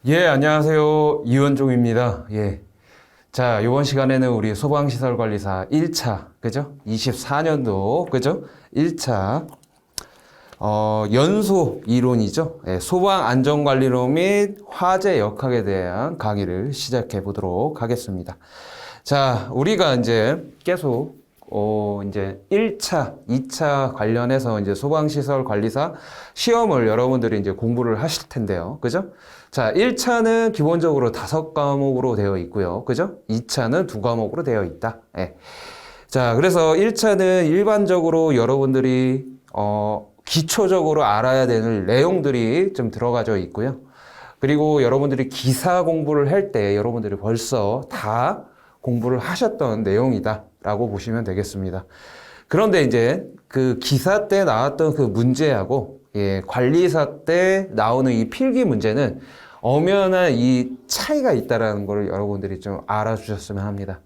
예, 안녕하세요. 이원종입니다. 예. 자, 이번 시간에는 우리 소방시설관리사 1차, 그죠? 24년도, 그죠? 1차, 연소 이론이죠. 예, 소방안전관리론 및 화재 역학에 대한 강의를 시작해 보도록 하겠습니다. 자, 우리가 이제 계속 이제 1차, 2차 관련해서 이제 소방시설 관리사 시험을 여러분들이 이제 공부를 하실 텐데요. 그죠? 자, 1차는 기본적으로 5과목으로 되어 있고요. 그죠? 2차는 2과목으로 되어 있다. 예. 자, 그래서 1차는 일반적으로 여러분들이, 기초적으로 알아야 되는 내용들이 좀 들어가져 있고요. 그리고 여러분들이 기사 공부를 할 때 여러분들이 벌써 다 공부를 하셨던 내용이다 라고 보시면 되겠습니다. 그런데 이제 그 기사 때 나왔던 그 문제하고 관리사 때 나오는 이 필기 문제는 엄연한 이 차이가 있다라는 걸 여러분들이 좀 알아주셨으면 합니다.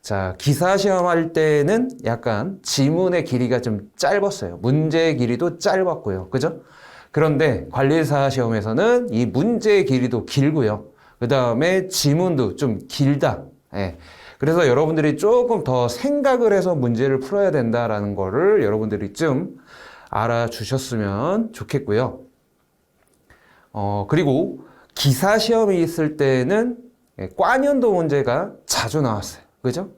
자, 기사 시험 할 때는 약간 지문의 길이가 좀 짧았어요. 문제의 길이도 짧았고요. 그죠? 그런데 관리사 시험에서는 이 문제의 길이도 길고요. 그 다음에 지문도 좀 길다. 예. 그래서 여러분들이 조금 더 생각을 해서 문제를 풀어야 된다라는 거를 여러분들이 좀 알아주셨으면 좋겠고요. 그리고 기사 시험이 있을 때는 과년도 문제가 자주 나왔어요. 그죠?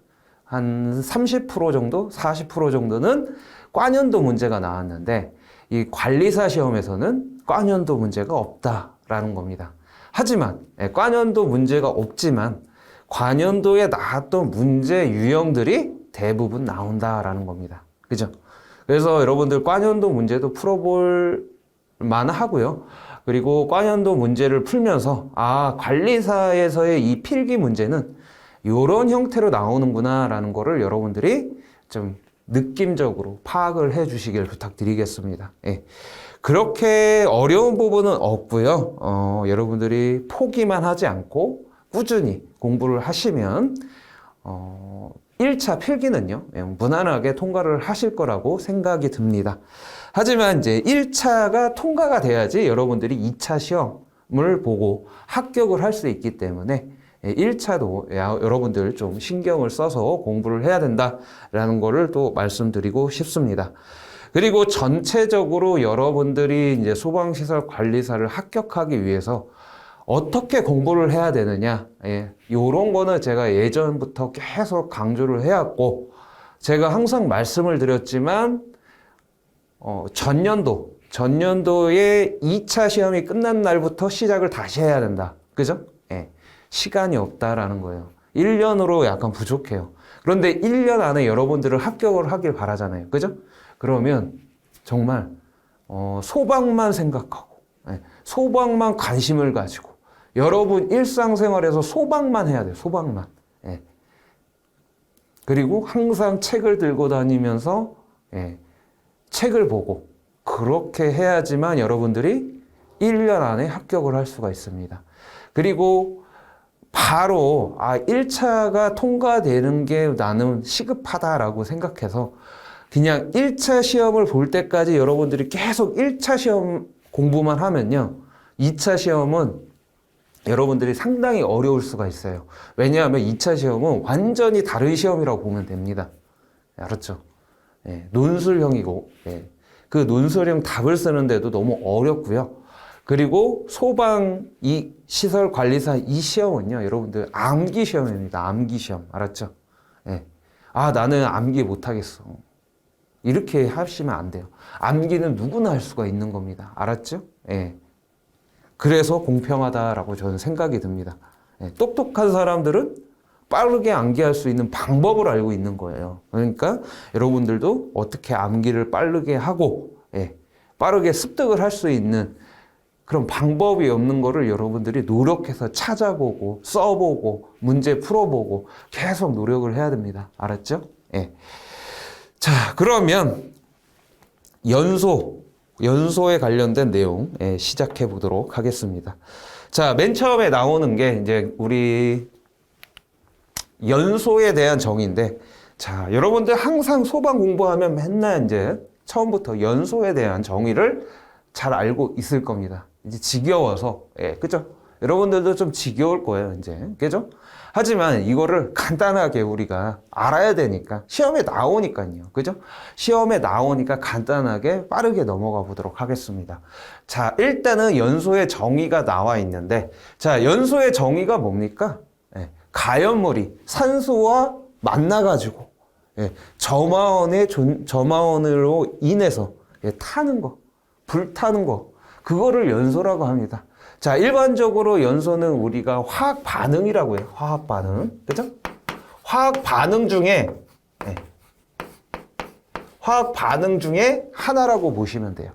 한 30% 정도, 40% 정도는 과년도 문제가 나왔는데 이 관리사 시험에서는 과년도 문제가 없다라는 겁니다. 하지만 과년도 문제가 없지만 과년도에 나왔던 문제 유형들이 대부분 나온다라는 겁니다. 그죠? 그래서 여러분들 과년도 문제도 풀어볼 만하고요. 그리고 과년도 문제를 풀면서 관리사에서의 이 필기 문제는 이런 형태로 나오는구나 라는 거를 여러분들이 좀 느낌적으로 파악을 해 주시길 부탁드리겠습니다. 예. 그렇게 어려운 부분은 없고요. 여러분들이 포기만 하지 않고 꾸준히 공부를 하시면 1차 필기는요, 무난하게 통과를 하실 거라고 생각이 듭니다. 하지만 이제 1차가 통과가 돼야지 여러분들이 2차 시험을 보고 합격을 할 수 있기 때문에 1차도 여러분들 좀 신경을 써서 공부를 해야 된다라는 거를 또 말씀드리고 싶습니다. 그리고 전체적으로 여러분들이 이제 소방시설 관리사를 합격하기 위해서 어떻게 공부를 해야 되느냐, 요런 거는 제가 예전부터 계속 강조를 해왔고, 제가 항상 말씀을 드렸지만, 전년도에 2차 시험이 끝난 날부터 시작을 다시 해야 된다. 그죠? 시간이 없다라는 거예요. 1년으로 약간 부족해요. 그런데 1년 안에 여러분들을 합격을 하길 바라잖아요. 그죠? 그러면 정말, 소방만 생각하고, 소방만 관심을 가지고, 여러분 일상생활에서 소방만 해야 돼요. 소방만. 그리고 항상 책을 들고 다니면서 책을 보고 그렇게 해야지만 여러분들이 1년 안에 합격을 할 수가 있습니다. 그리고 바로 1차가 통과되는 게 나는 시급하다라고 생각해서 그냥 1차 시험을 볼 때까지 여러분들이 계속 1차 시험 공부만 하면요. 2차 시험은 여러분들이 상당히 어려울 수가 있어요. 왜냐하면 2차 시험은 완전히 다른 시험이라고 보면 됩니다. 알았죠? 논술형이고, 그 논술형 답을 쓰는데도 너무 어렵고요. 그리고 소방 시설 관리사 이 시험은요, 여러분들 암기 시험입니다. 암기 시험. 알았죠? 나는 암기 못하겠어. 이렇게 하시면 안 돼요. 암기는 누구나 할 수가 있는 겁니다. 알았죠? 그래서 공평하다라고 저는 생각이 듭니다. 똑똑한 사람들은 빠르게 암기할 수 있는 방법을 알고 있는 거예요. 그러니까 여러분들도 어떻게 암기를 빠르게 하고 빠르게 습득을 할 수 있는 그런 방법이 없는 거를 여러분들이 노력해서 찾아보고 써보고 문제 풀어보고 계속 노력을 해야 됩니다. 알았죠? 자, 그러면 연소에 관련된 내용 시작해 보도록 하겠습니다. 자, 맨 처음에 나오는 게 이제 우리 연소에 대한 정의인데, 자, 여러분들 항상 소방 공부하면 맨날 이제 처음부터 연소에 대한 정의를 잘 알고 있을 겁니다. 이제 지겨워서, 그죠? 여러분들도 좀 지겨울 거예요, 이제. 그죠? 하지만 이거를 간단하게 우리가 알아야 되니까 시험에 나오니까요. 그죠? 시험에 나오니까 간단하게 빠르게 넘어가 보도록 하겠습니다. 자, 일단은 연소의 정의가 나와 있는데, 자, 연소의 정의가 뭡니까? 예, 가연물이 산소와 만나가지고 예, 점화원으로 인해서 예, 타는 거, 불타는 거, 그거를 연소라고 합니다. 자, 일반적으로 연소는 우리가 화학 반응이라고 해요. 화학 반응. 그죠? 화학 반응 중에, 네. 화학 반응 중에 하나라고 보시면 돼요.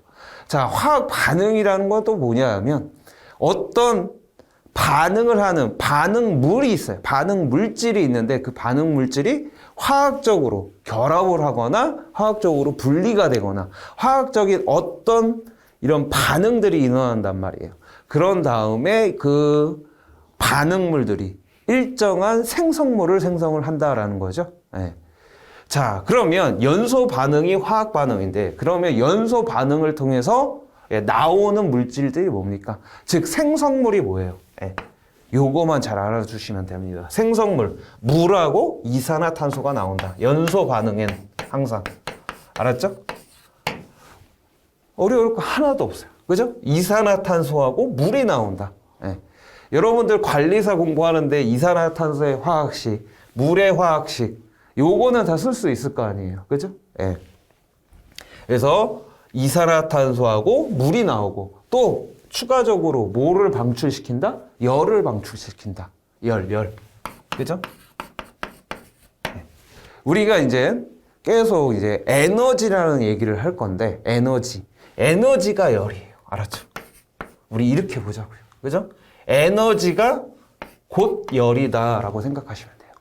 자, 화학 반응이라는 건 또 뭐냐면 어떤 반응을 하는 반응물이 있어요. 반응 물질이 있는데 그 반응 물질이 화학적으로 결합을 하거나 화학적으로 분리가 되거나 화학적인 어떤 이런 반응들이 일어난단 말이에요. 그런 다음에 그 반응물들이 일정한 생성물을 생성을 한다라는 거죠. 네. 자, 그러면 연소 반응이 화학 반응인데, 그러면 연소 반응을 통해서 나오는 물질들이 뭡니까? 즉, 생성물이 뭐예요? 네. 요거만 잘 알아주시면 됩니다. 생성물, 물하고 이산화탄소가 나온다. 연소 반응에는 항상. 알았죠? 어려울 거 하나도 없어요. 그죠? 이산화탄소하고 물이 나온다. 예. 여러분들 관리사 공부하는데 이산화탄소의 화학식, 물의 화학식, 요거는 다 쓸 수 있을 거 아니에요. 그죠? 예. 그래서 이산화탄소하고 물이 나오고 또 추가적으로 뭐를 방출시킨다? 열을 방출시킨다. 열. 그죠? 예. 우리가 이제 계속 이제 에너지라는 얘기를 할 건데, 에너지가 열이에요. 알았죠? 우리 이렇게 보자고요. 그죠? 에너지가 곧 열이다라고 생각하시면 돼요.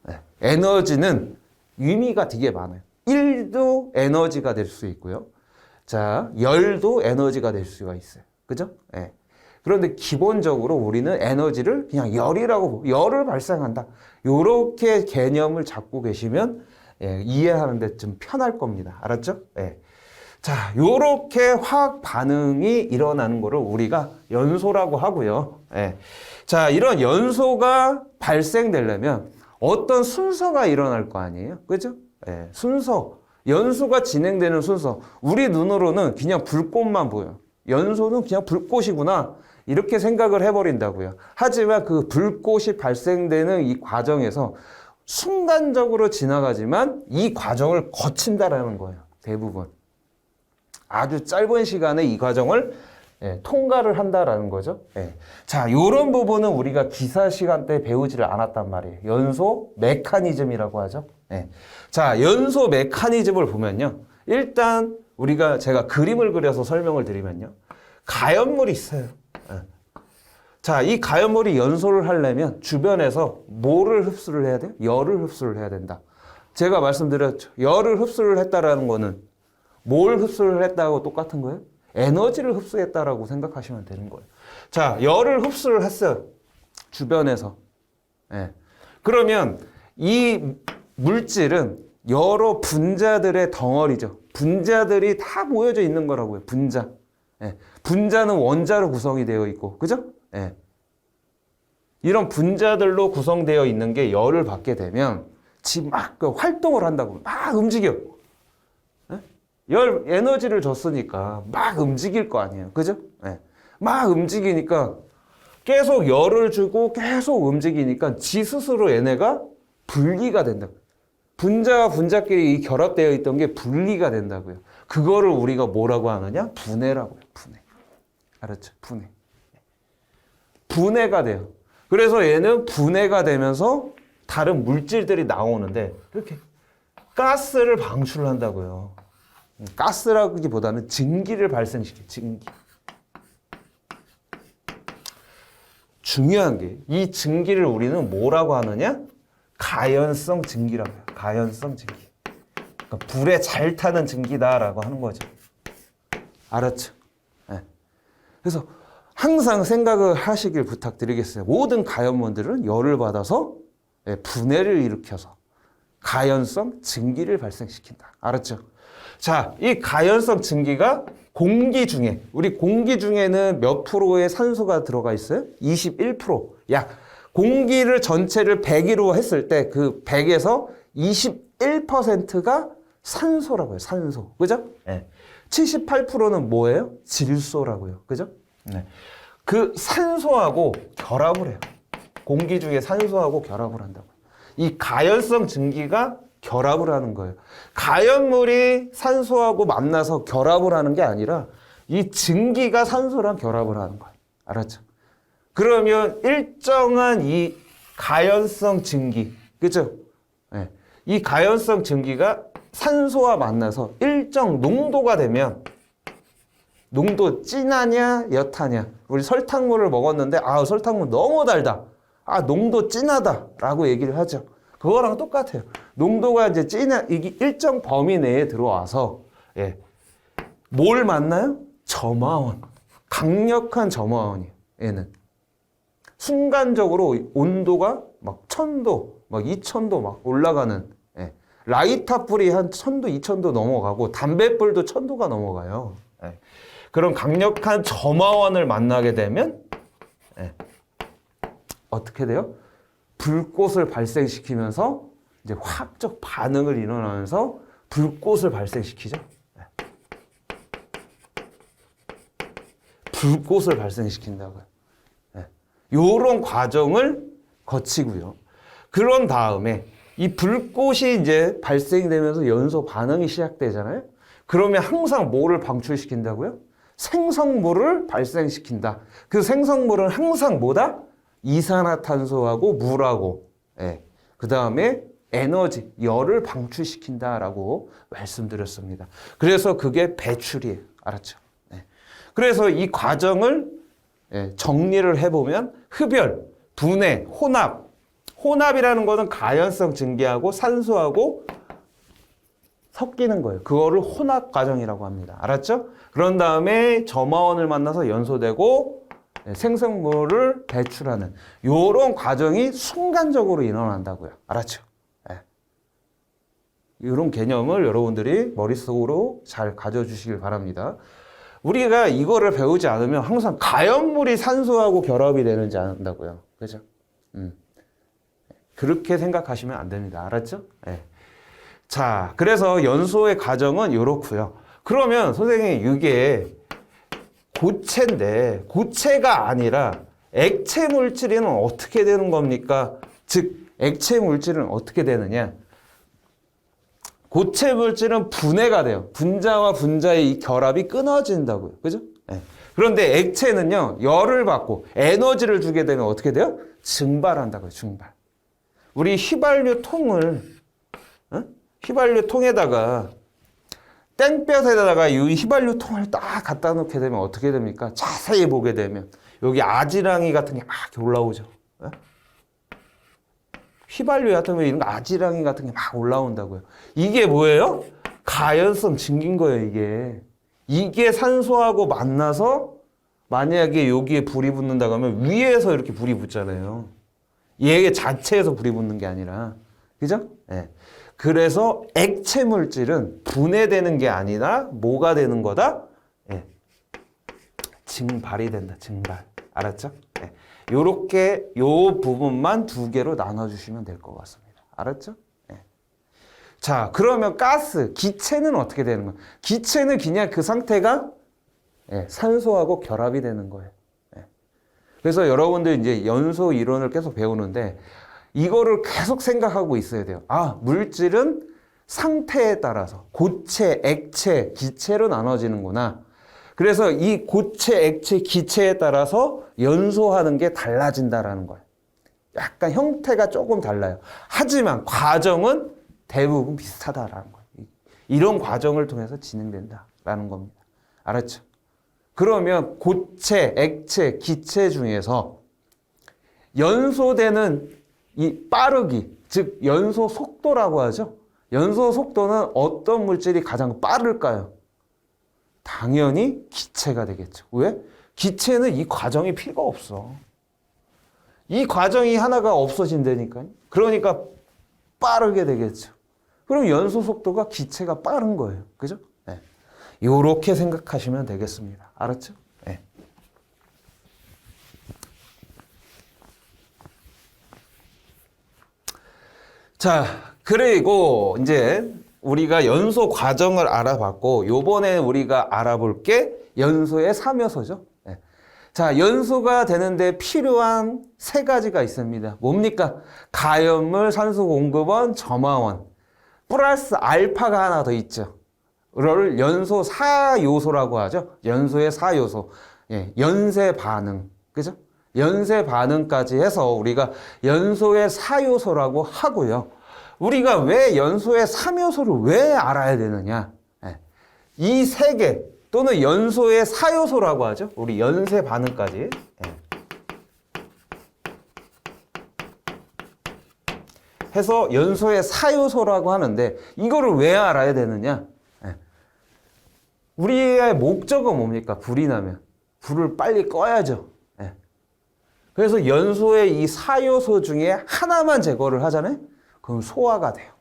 네. 에너지는 의미가 되게 많아요. 1도 에너지가 될 수 있고요. 자, 열도 에너지가 될 수가 있어요. 그죠? 네. 그런데 기본적으로 우리는 에너지를 그냥 열을 발생한다. 요렇게 개념을 잡고 계시면 예, 이해하는 데 좀 편할 겁니다. 알았죠? 예. 자, 요렇게 화학 반응이 일어나는 거를 우리가 연소라고 하고요. 예. 자, 이런 연소가 발생되려면 어떤 순서가 일어날 거 아니에요? 그죠? 예. 순서. 연소가 진행되는 순서. 우리 눈으로는 그냥 불꽃만 보여요. 연소는 그냥 불꽃이구나. 이렇게 생각을 해버린다고요. 하지만 그 불꽃이 발생되는 이 과정에서 순간적으로 지나가지만 이 과정을 거친다라는 거예요. 대부분. 아주 짧은 시간에 이 과정을 통과를 한다라는 거죠. 자, 요런 부분은 우리가 기사 시간 때 배우지를 않았단 말이에요. 연소 메커니즘이라고 하죠. 자, 연소 메커니즘을 보면요. 일단 제가 그림을 그려서 설명을 드리면요. 가연물이 있어요. 자, 이 가연물이 연소를 하려면 주변에서 뭐를 흡수를 해야 돼요? 열을 흡수를 해야 된다. 제가 말씀드렸죠. 열을 흡수를 했다라는 거는 뭘 흡수를 했다고 똑같은 거예요? 에너지를 흡수했다라고 생각하시면 되는 거예요. 자, 열을 흡수를 했어요. 주변에서. 그러면 이 물질은 여러 분자들의 덩어리죠. 분자들이 다 모여져 있는 거라고요. 분자. 분자는 원자로 구성이 되어 있고, 그죠? 이런 분자들로 구성되어 있는 게 열을 받게 되면 막 활동을 한다고 막 움직여. 열 에너지를 줬으니까 막 움직일 거 아니에요. 그죠? 막 움직이니까 계속 열을 주고 계속 움직이니까 지 스스로 얘네가 분리가 된다. 분자와 분자끼리 결합되어 있던 게 분리가 된다고요. 그거를 우리가 뭐라고 하느냐? 분해라고요. 분해. 알았죠? 분해. 분해가 돼요. 그래서 얘는 분해가 되면서 다른 물질들이 나오는데 이렇게 가스를 방출을 한다고요. 가스라기보다는 증기를 발생시켜요. 증기. 중요한 게 이 증기를 우리는 뭐라고 하느냐? 가연성 증기라고 해요. 가연성 증기. 그러니까 불에 잘 타는 증기다라고 하는 거죠. 알았죠? 그래서 항상 생각을 하시길 부탁드리겠어요. 모든 가연물들은 열을 받아서 분해를 일으켜서 가연성 증기를 발생시킨다. 알았죠? 자, 이 가연성 증기가 우리 공기 중에는 몇 프로의 산소가 들어가 있어요? 21%. 약 공기를 전체를 100으로 했을 때 그 100에서 21%가 산소라고 해요. 산소. 그죠? 네. 78%는 뭐예요? 질소라고요. 그죠? 네. 그 산소하고 결합을 해요. 공기 중에 산소하고 결합을 한다고. 이 가연성 증기가 결합을 하는 거예요. 가연물이 산소하고 만나서 결합을 하는 게 아니라 이 증기가 산소랑 결합을 하는 거예요. 알았죠? 그러면 일정한 이 가연성 증기, 그죠? 네. 이 가연성 증기가 산소와 만나서 일정 농도가 되면 농도 진하냐 옅하냐. 우리 설탕물을 먹었는데 설탕물 너무 달다. 농도 진하다라고 얘기를 하죠. 그거랑 똑같아요. 농도가 이제 이게 일정 범위 내에 들어와서 뭘 만나요? 점화원. 강력한 점화원이에요. 얘는 순간적으로 온도가 막 1000도, 막 2000도 막 올라가는. 라이터 불이 한 1000도, 2000도 넘어가고 담뱃불도 1000도가 넘어가요. 그런 강력한 점화원을 만나게 되면 어떻게 돼요? 불꽃을 발생시키면서 이제 화학적 반응을 일어나면서 불꽃을 발생시키죠. 불꽃을 발생시킨다고요. 요런 과정을 거치고요. 그런 다음에 이 불꽃이 이제 발생되면서 연소 반응이 시작되잖아요. 그러면 항상 뭐를 방출시킨다고요? 생성물을 발생시킨다. 그 생성물은 항상 뭐다? 이산화탄소하고 물하고, 그 다음에 에너지, 열을 방출시킨다라고 말씀드렸습니다. 그래서 그게 배출이에요. 알았죠? 그래서 이 과정을 정리를 해보면 흡열, 분해, 혼합. 혼합이라는 것은 가연성 증기하고 산소하고 섞이는 거예요. 그거를 혼합 과정이라고 합니다. 알았죠? 그런 다음에 점화원을 만나서 연소되고 생성물을 배출하는 이런 과정이 순간적으로 일어난다고요. 알았죠? 이런 개념을 여러분들이 머릿속으로 잘 가져주시길 바랍니다. 우리가 이거를 배우지 않으면 항상 가연물이 산소하고 결합이 되는지 안다고요. 그죠? 그렇게 생각하시면 안 됩니다. 알았죠? 자, 그래서 연소의 과정은 이렇고요. 그러면 선생님 이게 고체인데 고체가 아니라 액체 물질은 어떻게 되는 겁니까? 즉 액체 물질은 어떻게 되느냐? 고체 물질은 분해가 돼요. 분자와 분자의 이 결합이 끊어진다고요. 그죠? 그런데 액체는요, 열을 받고 에너지를 주게 되면 어떻게 돼요? 증발한다고요. 증발. 우리 휘발유 통을 휘발유 통에다가 땡볕에다가 이 휘발유 통을 딱 갖다 놓게 되면 어떻게 됩니까? 자세히 보게 되면 여기 아지랑이 같은 게 막 이렇게 올라오죠. 휘발유 같은 거 이런 거 아지랑이 같은 게 막 올라온다고요. 이게 뭐예요? 가연성 증기인 거예요. 이게 산소하고 만나서 만약에 여기에 불이 붙는다고 하면 위에서 이렇게 불이 붙잖아요. 얘 자체에서 불이 붙는 게 아니라. 그죠? 그래서 액체 물질은 분해되는 게 아니라 뭐가 되는 거다? 증발이 된다. 증발. 알았죠? 요렇게 요 부분만 두 개로 나눠주시면 될 것 같습니다. 알았죠? 자, 그러면 가스, 기체는 어떻게 되는 거예요? 기체는 그냥 그 상태가 산소하고 결합이 되는 거예요. 그래서 여러분들 이제 연소 이론을 계속 배우는데 이거를 계속 생각하고 있어야 돼요. 물질은 상태에 따라서 고체, 액체, 기체로 나눠지는구나. 그래서 이 고체, 액체, 기체에 따라서 연소하는 게 달라진다라는 거예요. 약간 형태가 조금 달라요. 하지만 과정은 대부분 비슷하다라는 거예요. 이런 과정을 통해서 진행된다라는 겁니다. 알았죠? 그러면 고체, 액체, 기체 중에서 연소되는 이 빠르기, 즉 연소 속도라고 하죠. 연소 속도는 어떤 물질이 가장 빠를까요? 당연히 기체가 되겠죠. 왜? 기체는 이 과정이 필요가 없어. 이 과정이 하나가 없어진다니까요. 그러니까 빠르게 되겠죠. 그럼 연소 속도가 기체가 빠른 거예요. 그죠? 요렇게 생각하시면 되겠습니다. 알았죠? 네. 자, 그리고 이제 우리가 연소 과정을 알아봤고, 요번에 우리가 알아볼 게 연소의 3요소죠. 네. 자, 연소가 되는데 필요한 세 가지가 있습니다. 뭡니까? 가연물, 산소공급원, 점화원. 플러스 알파가 하나 더 있죠. 를 연소 4요소라고 하죠. 연소의 4요소. 예, 연쇄 반응. 그죠? 연쇄 반응까지 해서 우리가 연소의 4요소라고 하고요. 우리가 왜 연소의 3요소를 왜 알아야 되느냐? 예, 이 세 개 또는 연소의 4요소라고 하죠. 우리 연쇄 반응까지. 예. 해서 연소의 4요소라고 하는데 이거를 왜 알아야 되느냐? 예. 우리의 목적은 뭡니까? 불이 나면 불을 빨리 꺼야죠. 예. 그래서 연소의 이 4요소 중에 하나만 제거를 하잖아요. 그럼 소화가 돼요.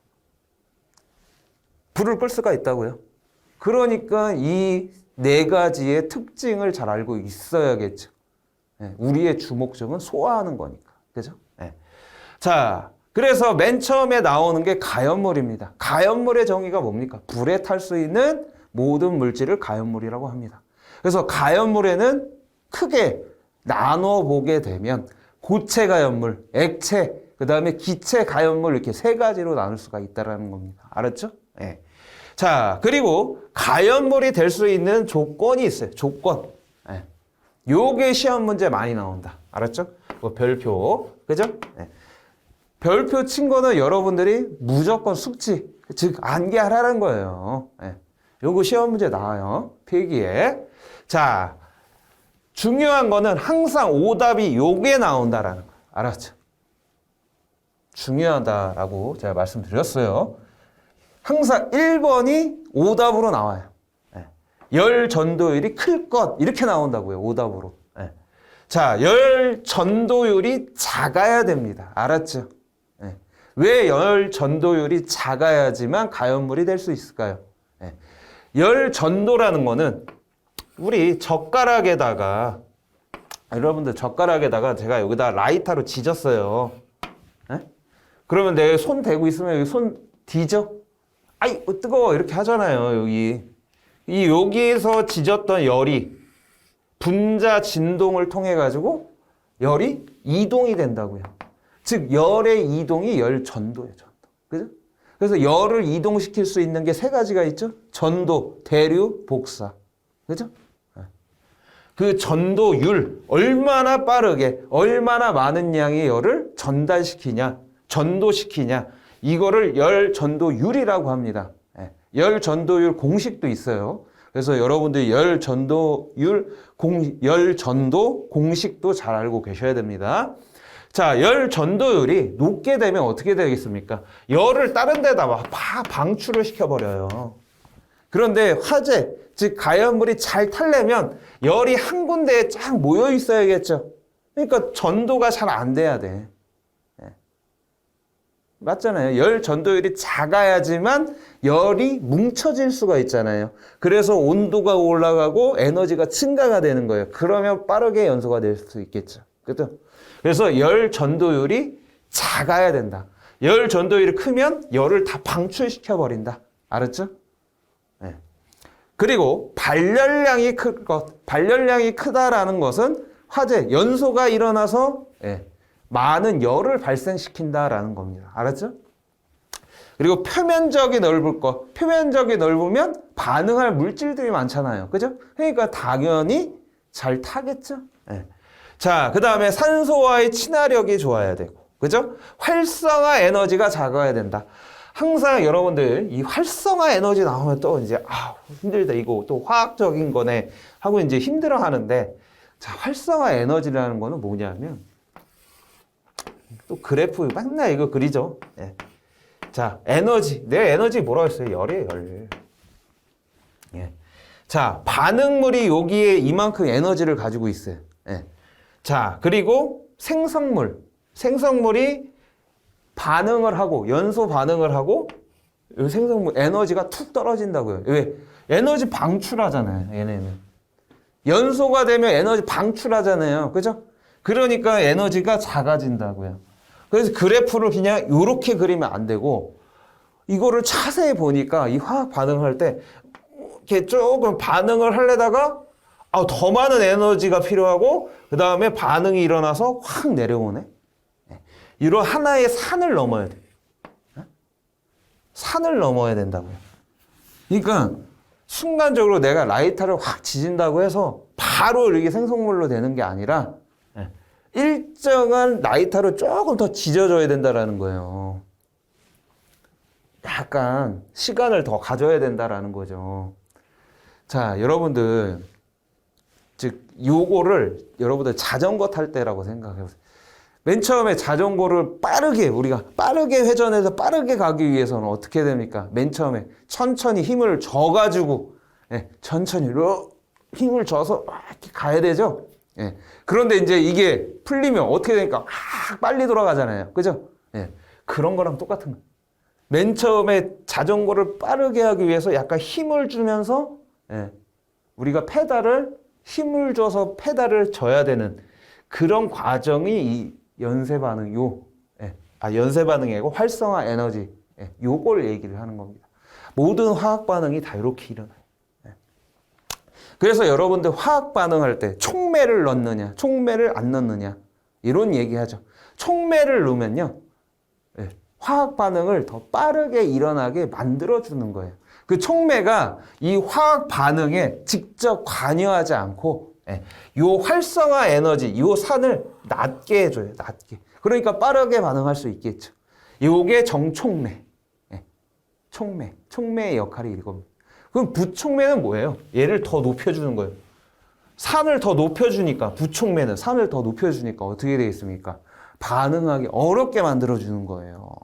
불을 끌 수가 있다고요. 그러니까 이 네 가지의 특징을 잘 알고 있어야겠죠. 예. 우리의 주목점은 소화하는 거니까. 그죠? 예. 자, 그래서 맨 처음에 나오는 게 가연물입니다. 가연물의 정의가 뭡니까? 불에 탈 수 있는 모든 물질을 가연물이라고 합니다. 그래서 가연물에는 크게 나눠 보게 되면 고체 가연물, 액체, 그 다음에 기체 가연물 이렇게 세 가지로 나눌 수가 있다는 겁니다. 알았죠? 예. 자, 그리고 가연물이 될 수 있는 조건이 있어요. 조건. 예. 요게 시험 문제 많이 나온다. 알았죠? 뭐 별표. 그죠? 예. 별표 친 거는 여러분들이 무조건 숙지, 즉 암기하라는 거예요. 예. 요거 시험 문제 나와요. 필기에. 자, 중요한 거는 항상 오답이 요게 나온다라는 거. 알았죠? 중요하다라고 제가 말씀드렸어요. 항상 1번이 오답으로 나와요. 예. 열 전도율이 클 것 이렇게 나온다고요. 오답으로. 예. 자, 열 전도율이 작아야 됩니다. 알았죠? 예. 왜 열 전도율이 작아야지만 가연물이 될 수 있을까요? 예. 열 전도라는 거는 우리 젓가락에다가 여러분들 젓가락에다가 제가 여기다 라이터로 지졌어요. 예? 그러면 내 손 대고 있으면 여기 손 뒤져? 아이 뜨거워 이렇게 하잖아요. 여기에서 지졌던 열이 분자 진동을 통해 가지고 열이 이동이 된다고요. 즉 열의 이동이 열 전도예요. 전도. 그죠? 그래서 열을 이동시킬 수 있는 게 세 가지가 있죠. 전도, 대류, 복사. 그죠? 그 전도율, 얼마나 빠르게, 얼마나 많은 양의 열을 전달시키냐, 전도시키냐, 이거를 열 전도율이라고 합니다. 열 전도율 공식도 있어요. 그래서 여러분들이 열 전도 공식도 잘 알고 계셔야 됩니다. 자, 열 전도율이 높게 되면 어떻게 되겠습니까? 열을 다른 데다 막 방출을 시켜버려요. 그런데 화재, 즉 가연물이 잘 타려면 열이 한 군데에 쫙 모여 있어야겠죠. 그러니까 전도가 잘 안 돼야 돼. 맞잖아요. 열 전도율이 작아야지만 열이 뭉쳐질 수가 있잖아요. 그래서 온도가 올라가고 에너지가 증가가 되는 거예요. 그러면 빠르게 연소가 될 수 있겠죠. 그렇죠? 그래서 열 전도율이 작아야 된다. 열 전도율이 크면 열을 다 방출시켜 버린다. 알았죠? 네. 그리고 발열량이 클 것. 발열량이 크다라는 것은 화재, 연소가 일어나서 많은 열을 발생시킨다라는 겁니다. 알았죠? 그리고 표면적이 넓을 것. 표면적이 넓으면 반응할 물질들이 많잖아요. 그죠? 그러니까 당연히 잘 타겠죠? 네. 자, 그 다음에 산소와의 친화력이 좋아야 되고. 그죠? 활성화 에너지가 작아야 된다. 항상 여러분들 이 활성화 에너지 나오면 또 이제 힘들다 이거 또 화학적인 거네 하고 이제 힘들어 하는데, 자, 활성화 에너지라는 거는 뭐냐면 또 그래프 맨날 이거 그리죠. 예. 자, 에너지. 내 에너지 뭐라고 했어요? 열이에요, 열. 예. 자, 반응물이 여기에 이만큼 에너지를 가지고 있어요. 예. 자, 그리고 생성물. 생성물이 반응을 하고, 연소 반응을 하고, 이 생성물 에너지가 툭 떨어진다고요. 왜? 에너지 방출하잖아요. 얘네는. 연소가 되면 에너지 방출하잖아요. 그죠? 그러니까 에너지가 작아진다고요. 그래서 그래프를 그냥 이렇게 그리면 안 되고 이거를 자세히 보니까 이 화학 반응할 때 이렇게 조금 반응을 하려다가 더 많은 에너지가 필요하고 그 다음에 반응이 일어나서 확 내려오네. 이런 하나의 산을 넘어야 돼. 산을 넘어야 된다고요. 그러니까 순간적으로 내가 라이터를 확 지진다고 해서 바로 이렇게 생성물로 되는 게 아니라 일정한 라이터를 조금 더 지져줘야 된다라는 거예요. 약간 시간을 더 가져야 된다라는 거죠. 자, 여러분들 즉 요거를 여러분들 자전거 탈 때라고 생각해 보세요. 맨 처음에 자전거를 우리가 빠르게 회전해서 빠르게 가기 위해서는 어떻게 됩니까? 맨 처음에 천천히 힘을 줘가지고 천천히 힘을 줘서 이렇게 가야 되죠. 그런데 이제 이게 풀리면 어떻게 되니까 빨리 돌아가잖아요. 그죠? 그런 거랑 똑같은 거예요. 맨 처음에 자전거를 빠르게 하기 위해서 약간 힘을 주면서 우리가 힘을 줘서 페달을 져야 되는 그런 과정이 이 연쇄 반응, 연쇄 반응이 아니고 활성화 에너지, 요걸 얘기를 하는 겁니다. 모든 화학 반응이 다 이렇게 일어나요. 그래서 여러분들 화학 반응할 때 촉매를 넣느냐, 촉매를 안 넣느냐, 이런 얘기하죠. 촉매를 넣으면요, 화학 반응을 더 빠르게 일어나게 만들어주는 거예요. 그 촉매가 이 화학 반응에 직접 관여하지 않고 요 활성화 에너지, 요 산을 낮게 해줘요. 낮게. 그러니까 빠르게 반응할 수 있겠죠. 요게 정촉매. 촉매의 역할이 이겁니다. 그럼 부촉매는 뭐예요? 얘를 더 높여주는 거예요. 산을 더 높여주니까, 부촉매는 산을 더 높여주니까 어떻게 되겠습니까? 반응하기 어렵게 만들어주는 거예요.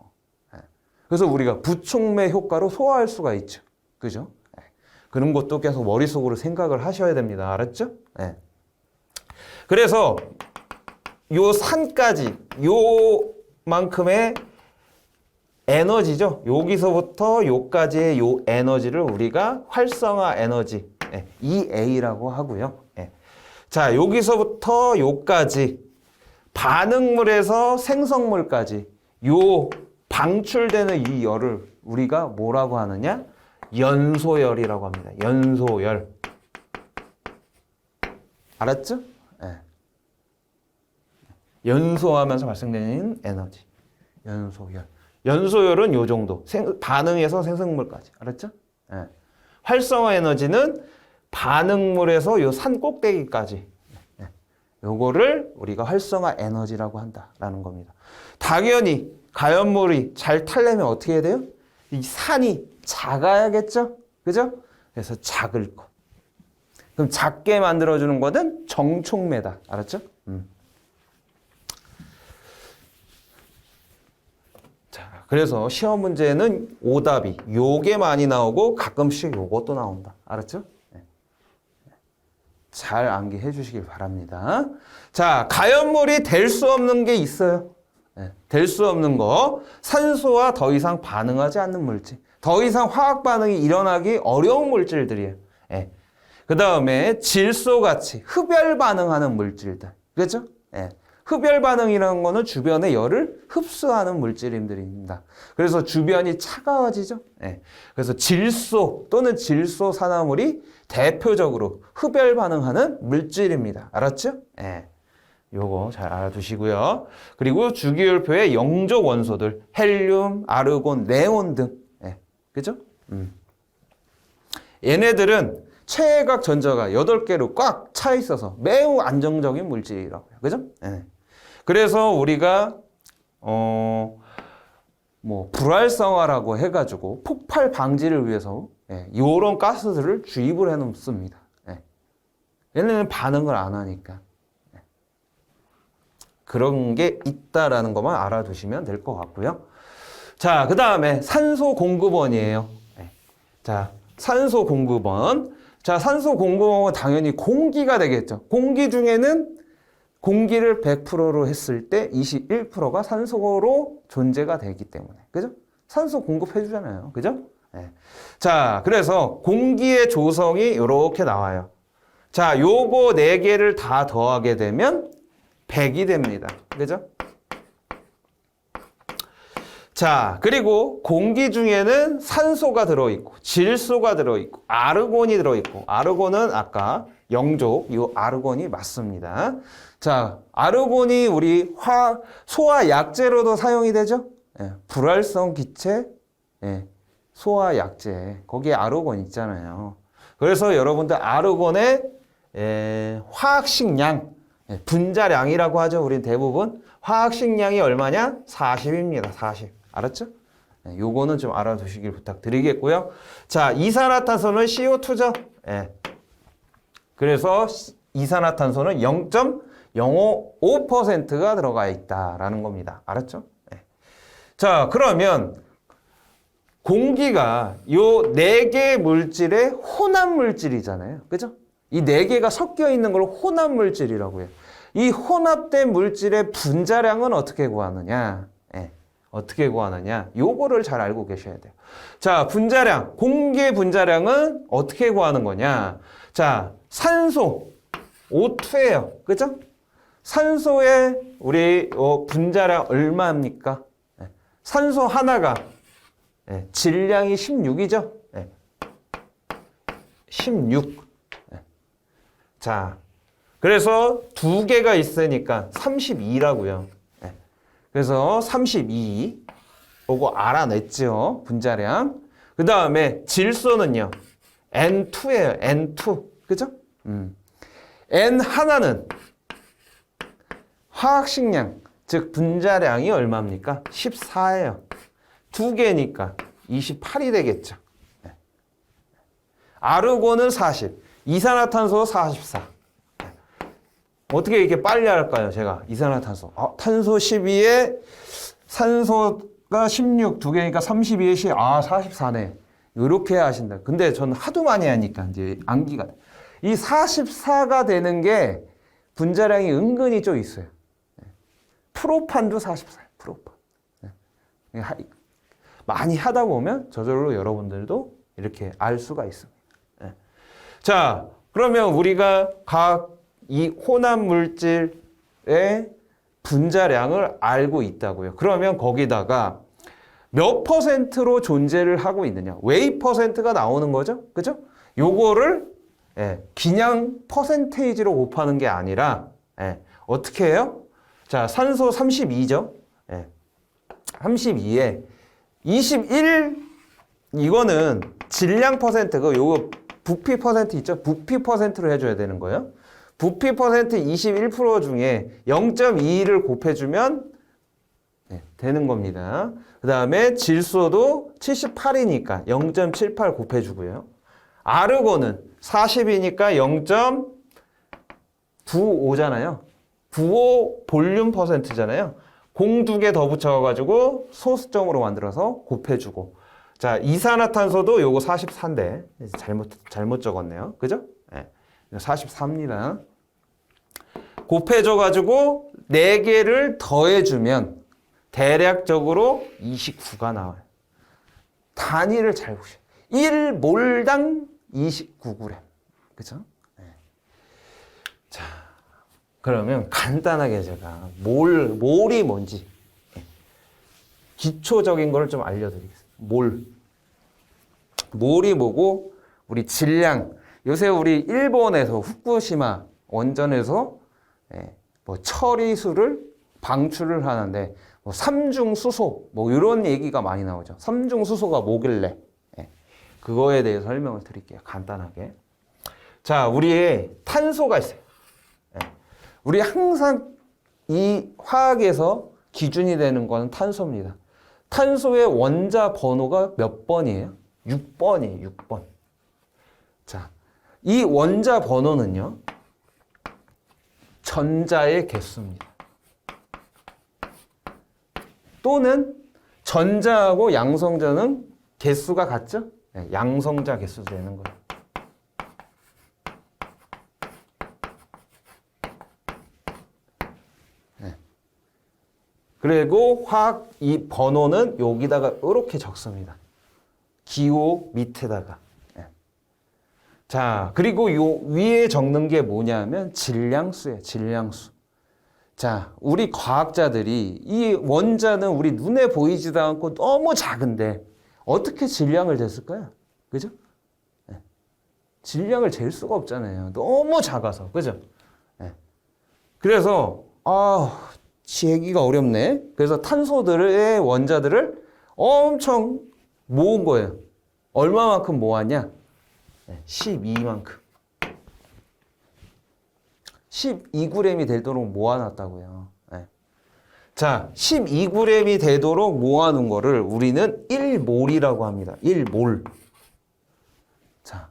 그래서 우리가 부촉매 효과로 소화할 수가 있죠. 그죠? 그런 것도 계속 머릿속으로 생각을 하셔야 됩니다. 알았죠? 그래서 요 산까지, 요만큼의 에너지죠. 여기서부터 요까지의 요 에너지를 우리가 활성화 에너지, EA라고 하고요. 자, 여기서부터 요까지 반응물에서 생성물까지 요 방출되는 이 열을 우리가 뭐라고 하느냐? 연소열이라고 합니다. 연소열. 알았죠? 연소하면서 발생되는 에너지. 연소열. 연소열은 요 정도. 반응에서 생성물까지. 알았죠? 활성화 에너지는 반응물에서 요 산 꼭대기까지. 요거를 우리가 활성화 에너지라고 한다라는 겁니다. 당연히 가연물이 잘 타려면 어떻게 해야 돼요? 이 산이 작아야겠죠? 그죠? 그래서 작을 것. 그럼 작게 만들어주는 거는 정촉매다. 알았죠? 자, 그래서 시험 문제는 오답이 요게 많이 나오고 가끔씩 요것도 나온다. 알았죠? 잘 암기해 주시길 바랍니다. 자, 가연물이 될 수 없는 게 있어요. 될 수 없는 거. 산소와 더 이상 반응하지 않는 물질. 더 이상 화학 반응이 일어나기 어려운 물질들이에요. 그 다음에 질소같이 흡열 반응하는 물질들. 그렇죠? 흡열 반응이라는 거는 주변의 열을 흡수하는 물질들입니다. 그래서 주변이 차가워지죠. 그래서 질소 또는 질소 산화물이 대표적으로 흡열 반응하는 물질입니다. 알았죠? 요거 잘 알아두시고요. 그리고 주기율표의 영적 원소들, 헬륨, 아르곤, 네온 등. 그죠? 얘네들은 최외곽 전자가 8개로 꽉 차 있어서 매우 안정적인 물질이라고요. 그죠? 그래서 우리가 불활성화라고 해가지고 폭발 방지를 위해서 이런 가스들을 주입을 해 놓습니다. 얘네는 반응을 안 하니까. 그런 게 있다라는 것만 알아두시면 될 것 같고요. 자, 그 다음에 산소 공급원이에요. 자, 산소 공급원. 자, 산소 공급원은 당연히 공기가 되겠죠. 공기 중에는 공기를 100%로 했을 때 21%가 산소로 존재가 되기 때문에. 그죠? 산소 공급해 주잖아요. 그죠? 네. 자, 그래서 공기의 조성이 이렇게 나와요. 자, 요거 4개를 다 더하게 되면 100이 됩니다. 그죠? 자, 그리고 공기 중에는 산소가 들어있고, 질소가 들어있고, 아르곤이 들어있고, 아르곤은 아까 영족, 이 아르곤이 맞습니다. 자, 아르곤이 우리 소화 약제로도 사용이 되죠? 예, 불활성 기체, 예, 소화 약제. 거기에 아르곤 있잖아요. 그래서 여러분들 아르곤의 화학식량, 분자량이라고 하죠. 우린 대부분. 화학식량이 얼마냐? 40입니다. 40. 알았죠? 요거는 좀 알아두시길 부탁드리겠고요. 자, 이산화탄소는 CO2죠? 예. 그래서 이산화탄소는 0.055%가 들어가 있다라는 겁니다. 알았죠? 예. 자, 그러면 공기가 요 4개 물질의 혼합 물질이잖아요. 그죠? 이 4개가 섞여 있는 걸 혼합 물질이라고 해요. 이 혼합된 물질의 분자량은 어떻게 구하느냐? 예. 어떻게 구하느냐? 요거를 잘 알고 계셔야 돼요. 자, 분자량, 공기의 분자량은 어떻게 구하는 거냐? 자, 산소, O2예요. 그죠? 산소의 우리 분자량 얼마입니까? 예. 산소 하나가 질량이 16이죠? 16. 자, 그래서 2개가 있으니까 32라고요. 그래서 32. 요거 알아냈죠? 분자량. 그 다음에 질소는요. N2예요. N2. 그죠? N 하나는 화학식량, 즉 분자량이 얼마입니까? 14예요. 2개니까 28이 되겠죠. 아르곤은 40, 이산화탄소 44. 어떻게 이렇게 빨리 할까요? 제가 이산화탄소. 탄소 12에 산소가 16, 2개니까 32에 10, 44네. 이렇게 하신다. 근데 저는 하도 많이 하니까 이제 암기가 돼. 이 44가 되는 게 분자량이 은근히 좀 있어요. 프로판도 44예요. 프로판. 많이 하다 보면 저절로 여러분들도 이렇게 알 수가 있습니다. 자, 그러면 우리가 각 이 혼합 물질의 분자량을 알고 있다고요. 그러면 거기다가 몇 퍼센트로 존재를 하고 있느냐. 왜 %가 나오는 거죠? 그죠? 요거를 그냥 퍼센테이지로 곱하는 게 아니라 어떻게 해요? 자, 산소 32죠? 32에 21, 이거는 질량 %가 요거 부피 % 있죠? 부피 %로 해줘야 되는 거예요. 부피 % 21% 중에 0.2를 곱해주면 되는 겁니다. 그 다음에 질소도 78이니까 0.78 곱해주고요. 아르곤은 40이니까 0.95잖아요. 95 볼륨 %잖아요. 공 2개 더 붙여가지고 소수점으로 만들어서 곱해주고. 자, 이산화탄소도 요거 44인데 잘못 적었네요. 그죠? 44입니다. 곱해줘가지고 4개를 더해주면 대략적으로 29가 나와요. 단위를 잘 보셔요. 1몰당 29g. 그죠? 자, 그러면 간단하게 제가 몰이 뭔지 기초적인 걸 좀 알려드리겠습니다. 몰이 뭐고, 우리 질량. 요새 우리 일본에서 후쿠시마 원전에서 뭐 처리수를 방출을 하는데 뭐 삼중수소 뭐 이런 얘기가 많이 나오죠. 삼중수소가 뭐길래? 그거에 대해서 설명을 드릴게요. 간단하게. 자, 우리의 탄소가 있어요. 우리 항상 이 화학에서 기준이 되는 거는 탄소입니다. 탄소의 원자 번호가 몇 번이에요? 6번이에요. 6번. 자, 이 원자 번호는요, 전자의 개수입니다. 또는 전자하고 양성자는 개수가 같죠? 양성자 개수 되는 거예요. 그리고 화학 이 번호는 여기다가 이렇게 적습니다. 기호 밑에다가. 예. 자, 그리고 요 위에 적는 게 뭐냐면 질량수예요. 질량수. 자, 우리 과학자들이 이 원자는 우리 눈에 보이지도 않고 너무 작은데 어떻게 질량을 쟀을까요? 그죠? 예. 질량을 잴 수가 없잖아요. 너무 작아서. 그죠? 예. 그래서 재기가 어렵네. 그래서 탄소들의 원자들을 엄청 모은 거예요. 얼마만큼 모았냐? 12만큼. 12g이 되도록 모아놨다고요. 네. 자, 12g이 되도록 모아놓은 거를 우리는 1몰이라고 합니다. 1몰. 자,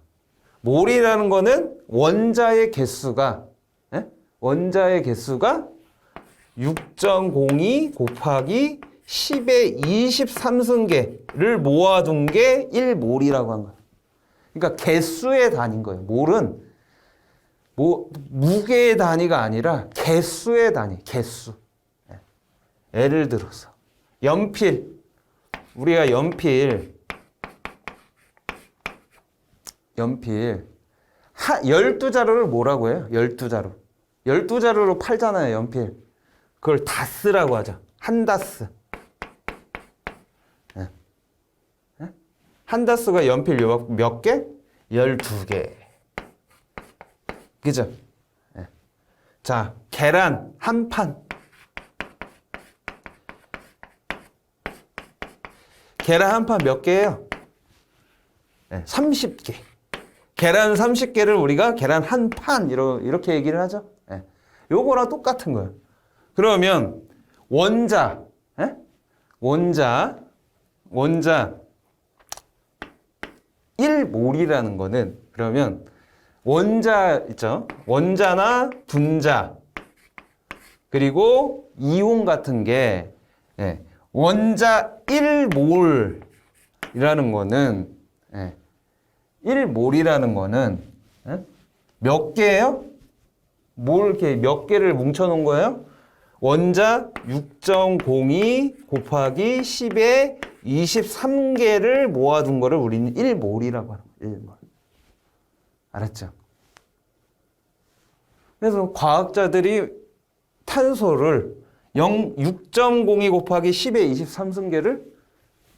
몰이라는 거는 원자의 개수가, 네? 원자의 개수가 6.02 곱하기 10의 23승계를 모아둔 게 1몰이라고 한 거예요. 그러니까 개수의 단위인 거예요. 몰은 무게의 단위가 아니라 개수의 단위, 개수. 예를 들어서 연필, 우리가 연필 12자루를 뭐라고 해요? 12자루. 12자루로 팔잖아요, 연필. 그걸 다스라고 하죠. 한 다스. 한 다스가 연필 몇 개? 12개. 그죠? 자, 계란 한 판. 계란 한 판 몇 개예요? 30개. 계란 30개를 우리가 계란 한 판 이렇게 얘기를 하죠. 요거랑 똑같은 거예요. 그러면 원자 1몰이라는 거는 그러면 원자 있죠? 원자나 분자 그리고 이온 같은 게 원자 1몰이라는 거는 1몰이라는 거는 몇 개예요? 이렇게 몇 개를 뭉쳐 놓은 거예요? 원자 6.02 곱하기 10의 23개를 모아둔 거를 우리는 1몰이라고 하는 거예요. 1몰. 알았죠? 그래서 과학자들이 탄소를 6.02 곱하기 10의 23승계를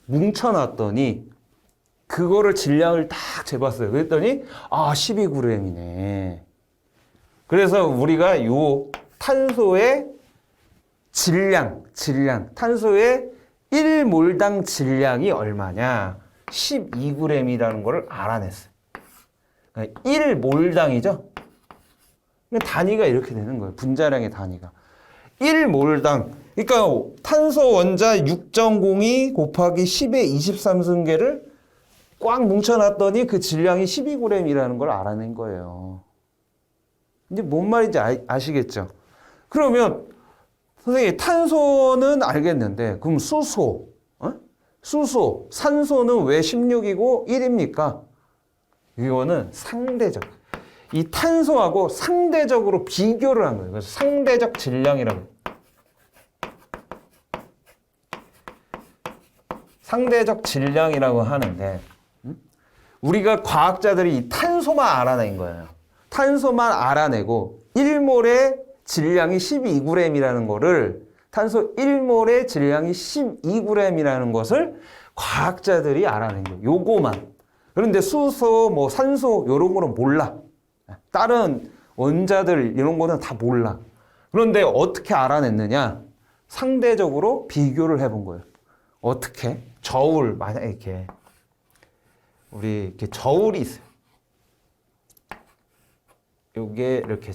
뭉쳐놨더니 그거를 질량을 딱 재봤어요. 그랬더니 12g이네. 그래서 우리가 요 탄소의 질량, 탄소의 1몰당 질량이 얼마냐? 12g이라는 거를 알아냈어요. 1몰당이죠? 단위가 이렇게 되는 거예요. 분자량의 단위가. 1몰당. 그러니까 탄소 원자 6.02 곱하기 10의 23승계를 꽉 뭉쳐놨더니 그 질량이 12g이라는 걸 알아낸 거예요. 이제 뭔 말인지 아시겠죠? 그러면 선생님 탄소는 알겠는데 그럼 수소, 산소는 왜 16이고 1입니까? 이거는 상대적. 이 탄소하고 상대적으로 비교를 한 거예요. 그래서 상대적 질량이라고 해요. 상대적 질량이라고 하는데 우리가 과학자들이 이 탄소만 알아낸 거예요. 탄소만 알아내고 1몰의 질량이 12g이라는 거를 탄소 1몰의 질량이 12g이라는 것을 과학자들이 알아낸 거예요. 요거만. 그런데 수소, 산소 이런 거는 몰라. 다른 원자들 이런 거는 다 몰라. 그런데 어떻게 알아냈느냐? 상대적으로 비교를 해본 거예요. 어떻게? 저울, 만약에 이렇게 우리 이렇게 저울이 있어요. 요게 이렇게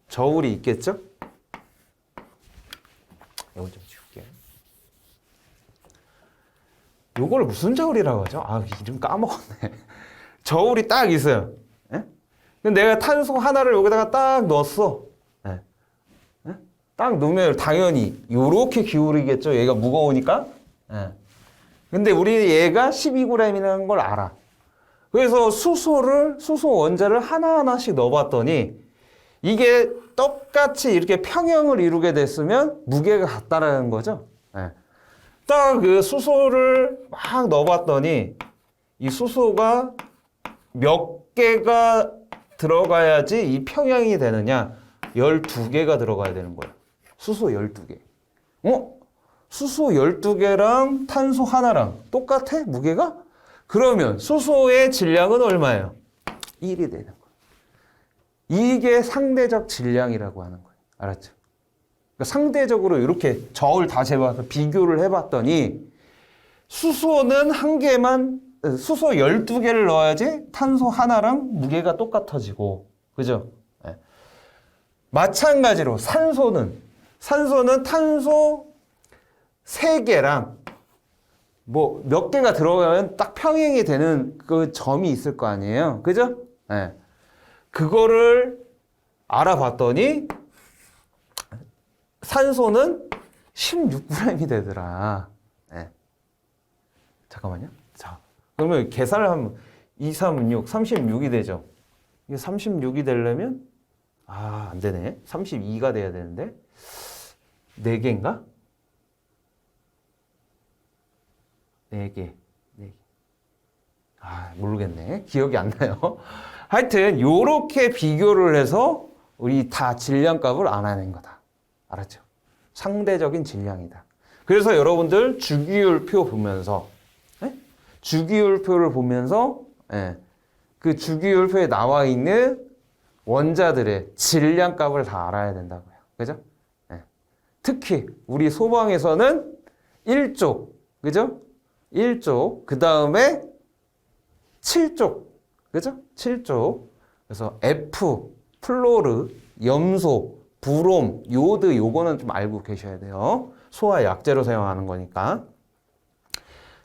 저울이 있겠죠? 이거 좀 지울게. 요걸 무슨 저울이라고 하죠? 이름 까먹었네. 저울이 딱 있어요. 근데 내가 탄소 하나를 여기다가 딱 넣었어. 딱 넣으면 당연히 요렇게 기울이겠죠. 얘가 무거우니까. 근데 우리 얘가 12g이라는 걸 알아. 그래서 수소 원자를 하나하나씩 넣어봤더니 이게 똑같이 이렇게 평형을 이루게 됐으면 무게가 같다라는 거죠. 네. 딱 그 수소를 막 넣어봤더니 이 수소가 몇 개가 들어가야지 이 평형이 되느냐? 12개가 들어가야 되는 거예요. 수소 12개. 수소 12개랑 탄소 하나랑 똑같아? 무게가? 그러면 수소의 질량은 얼마예요? 1이 되는 거예요. 이게 상대적 질량이라고 하는 거예요. 알았죠? 그러니까 상대적으로 이렇게 저울 다 재봐서 비교를 해봤더니 수소는 한 개만, 수소 12개를 넣어야지 탄소 하나랑 무게가 똑같아지고, 그죠? 네. 마찬가지로 산소는 탄소 3개랑 뭐 몇 개가 들어가면 딱 평행이 되는 그 점이 있을 거 아니에요. 그죠? 네. 그거를 알아봤더니 산소는 16g이 되더라. 네. 잠깐만요. 자, 그러면 계산을 하면 2, 3, 6, 36이 되죠. 이게 36이 되려면 안 되네. 32가 돼야 되는데 4개인가? 4개. 모르겠네. 기억이 안 나요. 하여튼 요렇게 비교를 해서 우리 다 질량값을 알아낸 거다. 알았죠? 상대적인 질량이다. 그래서 여러분들 주기율표 보면서 주기율표를 보면서 그 주기율표에 나와 있는 원자들의 질량값을 다 알아야 된다고요. 그죠? 특히 우리 소방에서는 1족, 그죠? 1족, 그 다음에 7족, 그죠? 7족. 그래서 F, 플로르, 염소, 브롬, 요드, 요거는 좀 알고 계셔야 돼요. 소화 약재로 사용하는 거니까.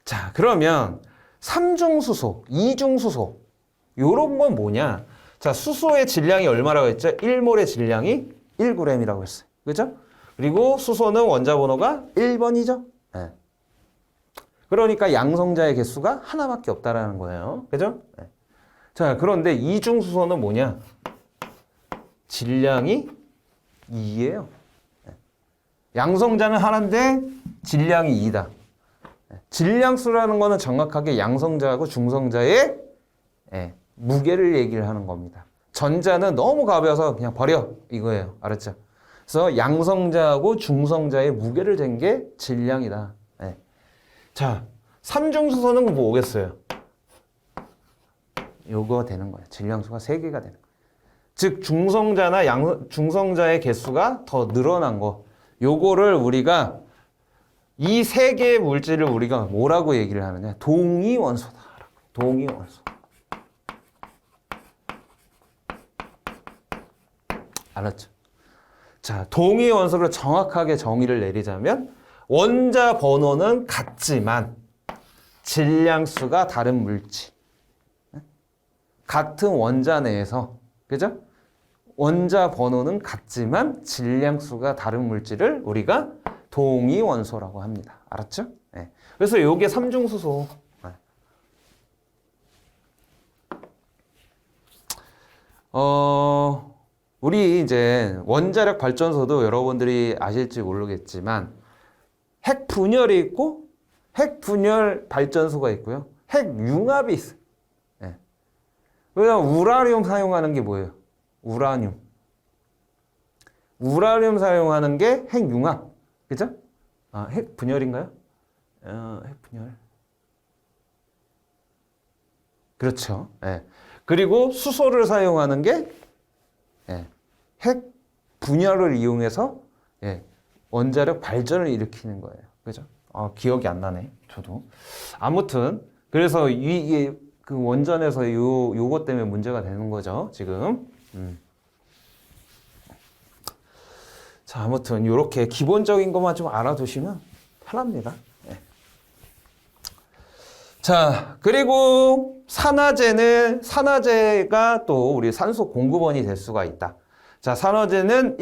자, 그러면 3중수소, 2중수소, 요런 건 뭐냐? 자, 수소의 질량이 얼마라고 했죠? 1몰의 질량이 1g이라고 했어요. 그죠? 그리고 수소는 원자 번호가 1번이죠. 네. 그러니까 양성자의 개수가 하나밖에 없다라는 거예요. 그죠? 네. 자, 그런데 이중수소는 뭐냐? 질량이 2예요. 네. 양성자는 하나인데 질량이 2다. 네. 질량수라는 거는 정확하게 양성자하고 중성자의 무게를 얘기를 하는 겁니다. 전자는 너무 가벼워서 그냥 버려 이거예요. 알았죠? 그래서 양성자하고 중성자의 무게를 잰 게 질량이다. 네. 자, 3중수소는 뭐겠어요? 요거 되는 거예요. 질량수가 3개가 되는 거예요. 즉 중성자나 중성자의 개수가 더 늘어난 거. 요거를 우리가 이 3개의 물질을 우리가 뭐라고 얘기를 하느냐? 동위원소다. 동위원소. 알았죠? 자, 동위원소를 정확하게 정의를 내리자면 원자 번호는 같지만 질량수가 다른 물질. 같은 원자 내에서, 그죠? 원자 번호는 같지만 질량수가 다른 물질을 우리가 동위원소라고 합니다. 알았죠? 네. 그래서 이게 3중수소. 네. 우리 이제 원자력 발전소도 여러분들이 아실지 모르겠지만 핵 분열이 있고 핵 분열 발전소가 있고요. 핵 융합이 있어요. 네. 그래서 우라늄 사용하는 게 뭐예요? 우라늄. 우라늄 사용하는 게 핵 융합. 그죠? 핵 분열인가요? 핵 분열. 그렇죠. 네. 그리고 수소를 사용하는 게 핵 분열을 이용해서 원자력 발전을 일으키는 거예요. 그죠? 기억이 안 나네. 저도. 아무튼 그래서 이게 그 원전에서 요거 때문에 문제가 되는 거죠. 지금. 자, 아무튼 요렇게 기본적인 것만 좀 알아두시면 편합니다. 네. 자, 그리고 산화제가 또 우리 산소 공급원이 될 수가 있다. 자, 산화제는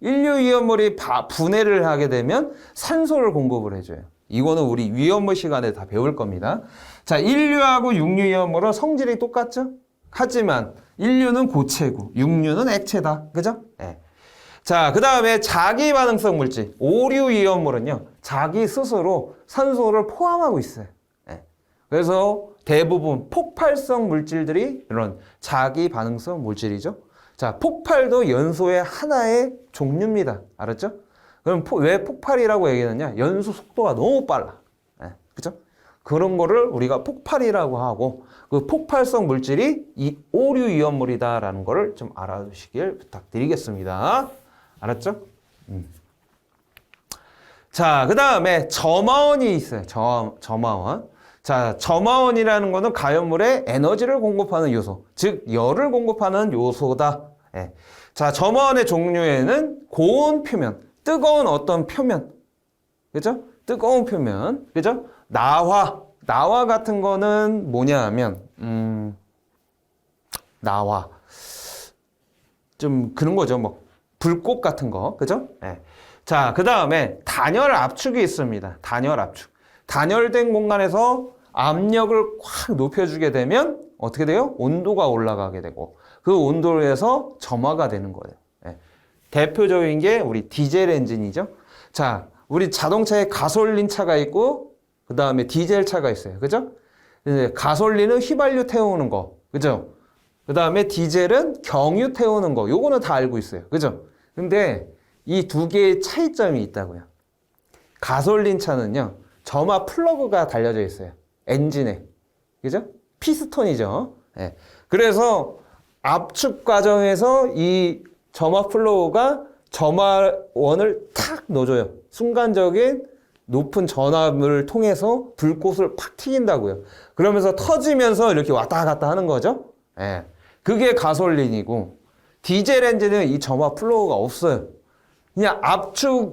인류위험물이 분해를 하게 되면 산소를 공급을 해줘요. 이거는 우리 위험물 시간에 다 배울 겁니다. 자, 인류하고 육류위험물은 성질이 똑같죠? 하지만 인류는 고체고 육류는 액체다. 그죠? 예. 자, 그 다음에 자기 반응성 물질, 오류 이온물은요, 자기 스스로 산소를 포함하고 있어요. 예. 그래서 대부분 폭발성 물질들이 이런 자기 반응성 물질이죠. 자, 폭발도 연소의 하나의 종류입니다. 알았죠? 그럼 왜 폭발이라고 얘기하느냐? 연소 속도가 너무 빨라. 예. 그죠? 그런 거를 우리가 폭발이라고 하고, 그 폭발성 물질이 이 오류 이온물이다라는 거를 좀 알아두시길 부탁드리겠습니다. 알았죠? 자, 그 다음에 점화원이 있어요. 점화원. 자, 점화원이라는 거는 가연물에 에너지를 공급하는 요소, 즉 열을 공급하는 요소다. 예. 자, 점화원의 종류에는 고온 표면, 뜨거운 어떤 표면, 그죠? 뜨거운 표면, 그죠? 나화 같은 거는 뭐냐 하면 나화 좀 그런 거죠. 뭐 불꽃 같은 거, 그죠? 예. 자, 그 다음에 단열 압축이 있습니다. 단열 압축. 단열된 공간에서 압력을 확 높여주게 되면 어떻게 돼요? 온도가 올라가게 되고 그 온도에서 점화가 되는 거예요. 예. 대표적인 게 우리 디젤 엔진이죠. 자, 우리 자동차에 가솔린 차가 있고 그 다음에 디젤 차가 있어요. 그죠? 가솔린은 휘발유 태우는 거. 그죠? 그 다음에 디젤은 경유 태우는 거. 요거는 다 알고 있어요. 그죠? 근데 이 두 개의 차이점이 있다고요. 가솔린 차는요, 점화 플러그가 달려져 있어요. 엔진에. 그죠? 피스톤이죠. 예. 그래서 압축 과정에서 이 점화 플러그가 점화원을 탁 넣어줘요. 순간적인 높은 전압을 통해서 불꽃을 팍 튀긴다고요. 그러면서 터지면서 이렇게 왔다 갔다 하는 거죠. 예. 그게 가솔린이고, 디젤 엔진은 이 점화 플러그가 없어요. 그냥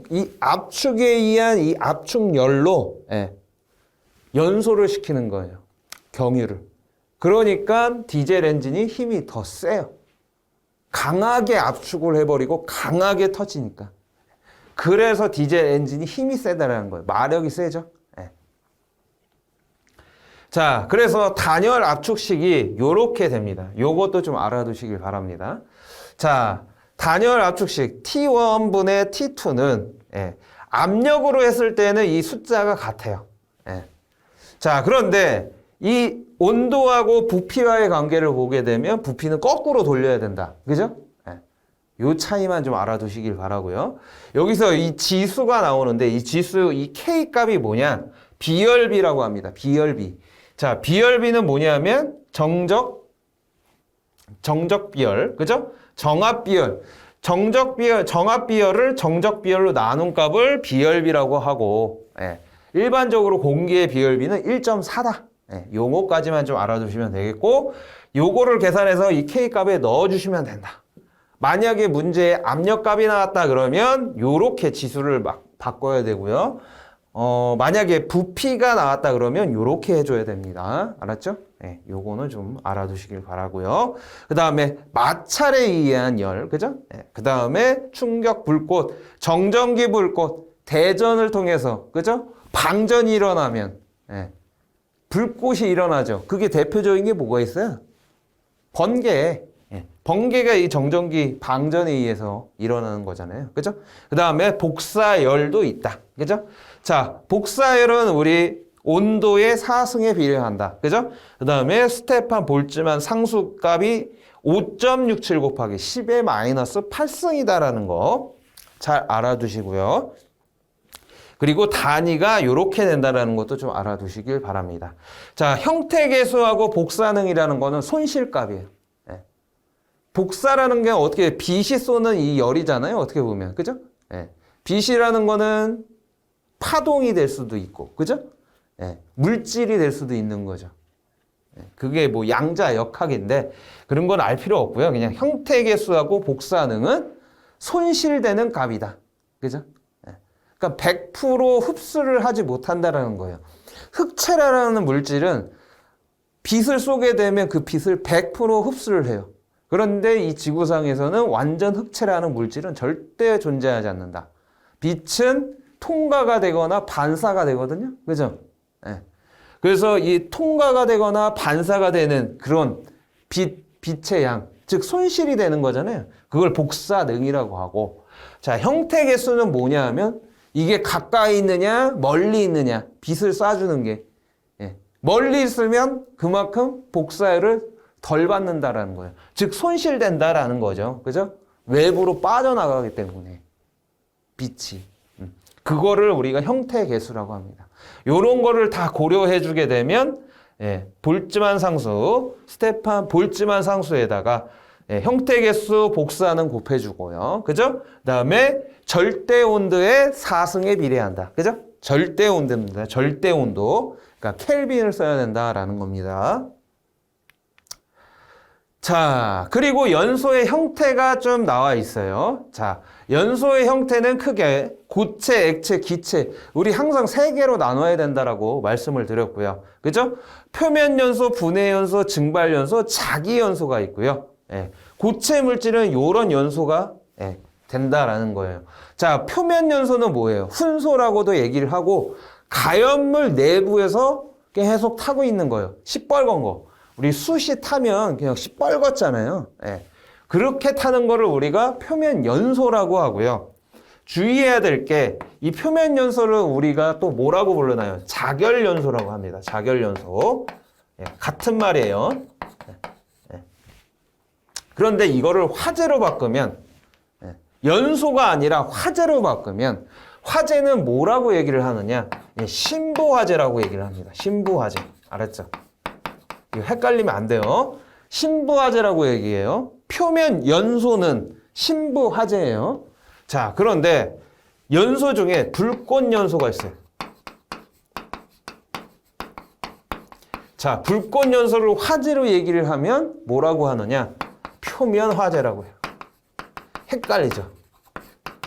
이 압축에 의한 이 압축열로, 예, 연소를 시키는 거예요. 경유를. 그러니까 디젤 엔진이 힘이 더 세요. 강하게 압축을 해버리고 강하게 터지니까. 그래서 디젤 엔진이 힘이 세다라는 거예요. 마력이 세죠. 예. 자, 그래서 단열 압축식이 요렇게 됩니다. 요것도 좀 알아두시길 바랍니다. 자, 단열 압축식 T1분의 T2는 예, 압력으로 했을 때는 이 숫자가 같아요. 예. 자, 그런데 이 온도하고 부피와의 관계를 보게 되면 부피는 거꾸로 돌려야 된다. 그죠? 예. 요 차이만 좀 알아두시길 바라고요. 여기서 이 지수가 나오는데 이 지수, 이 K 값이 뭐냐? 비열비라고 합니다. 비열비. 자, 비열비는 뭐냐면 정적 비열. 그죠? 정압 비열. 정압 비열을 정적 비열로 나눈 값을 비열비라고 하고, 예. 일반적으로 공기의 비열비는 1.4다. 예. 요거까지만 좀 알아두시면 되겠고, 요거를 계산해서 이 K 값에 넣어주시면 된다. 만약에 문제에 압력 값이 나왔다 그러면 요렇게 지수를 막 바꿔야 되고요. 만약에 부피가 나왔다 그러면 요렇게 해줘야 됩니다. 알았죠? 네, 요거는 좀 알아두시길 바라고요. 그 다음에 마찰에 의한 열, 그죠? 네, 그 다음에 충격 불꽃, 정전기 불꽃, 대전을 통해서, 그죠? 방전이 일어나면, 네, 불꽃이 일어나죠. 그게 대표적인 게 뭐가 있어요? 번개. 네, 번개가 이 정전기 방전에 의해서 일어나는 거잖아요. 그죠? 그 다음에 복사열도 있다. 그죠? 자, 복사열은 우리 온도의 사승에 비례한다. 그죠? 그 다음에 스테판 볼츠만 상수값이 5.67 곱하기 10의 마이너스 8승이다라는 거 잘 알아두시고요. 그리고 단위가 이렇게 된다는 것도 좀 알아두시길 바랍니다. 자, 형태계수하고 복사능이라는 거는 손실값이에요. 예. 복사라는 게 어떻게 빛이 쏘는 이 열이잖아요. 어떻게 보면. 그죠? 예. 빛이라는 거는 파동이 될 수도 있고, 그죠? 예, 물질이 될 수도 있는 거죠. 예, 그게 뭐 양자역학인데 그런 건 알 필요 없고요. 그냥 형태계수하고 복사능은 손실되는 값이다. 그죠? 예, 그러니까 100% 흡수를 하지 못한다라는 거예요. 흑체라는 물질은 빛을 쏘게 되면 그 빛을 100% 흡수를 해요. 그런데 이 지구상에서는 완전 흑체라는 물질은 절대 존재하지 않는다. 빛은 통과가 되거나 반사가 되거든요. 그죠? 예. 그래서 이 통과가 되거나 반사가 되는 그런 빛 빛의 양, 즉 손실이 되는 거잖아요. 그걸 복사능이라고 하고, 자, 형태 개수는 뭐냐 하면 이게 가까이 있느냐 멀리 있느냐 빛을 쏴주는 게, 예. 멀리 있으면 그만큼 복사율을 덜 받는다라는 거예요. 즉 손실된다라는 거죠. 그죠? 외부로 빠져나가기 때문에 빛이. 그거를 우리가 형태 개수라고 합니다. 요런 거를 다 고려해 주게 되면, 예, 볼츠만 상수, 스테판 볼츠만 상수에다가, 예, 형태 개수 복사는 곱해주고요. 그죠? 그 다음에 절대 온도의 4승에 비례한다. 그죠? 절대 온도입니다. 절대 온도. 그러니까 켈빈을 써야 된다라는 겁니다. 자, 그리고 연소의 형태가 좀 나와 있어요. 자, 연소의 형태는 크게 고체, 액체, 기체. 우리 항상 세 개로 나눠야 된다라고 말씀을 드렸고요. 그죠? 표면 연소, 분해 연소, 증발 연소, 자기 연소가 있고요. 예, 고체 물질은 요런 연소가, 예, 된다라는 거예요. 자, 표면 연소는 뭐예요? 훈소라고도 얘기를 하고, 가연물 내부에서 계속 타고 있는 거예요. 시뻘건 거. 우리 숯이 타면 그냥 시뻘겋잖아요. 예. 그렇게 타는 거를 우리가 표면 연소라고 하고요. 주의해야 될 게, 이 표면 연소를 우리가 또 뭐라고 부르나요? 자결 연소라고 합니다. 자결 연소. 예, 같은 말이에요. 예. 그런데 이거를 화재로 바꾸면, 예, 연소가 아니라 화재로 바꾸면, 화재는 뭐라고 얘기를 하느냐? 예, 신부화재라고 얘기를 합니다. 신부화재. 알았죠? 이거 헷갈리면 안 돼요. 신부화재라고 얘기해요. 표면 연소는 신부화재예요. 자, 그런데 연소 중에 불꽃 연소가 있어요. 자, 불꽃 연소를 화재로 얘기를 하면 뭐라고 하느냐? 표면 화재라고 해요. 헷갈리죠?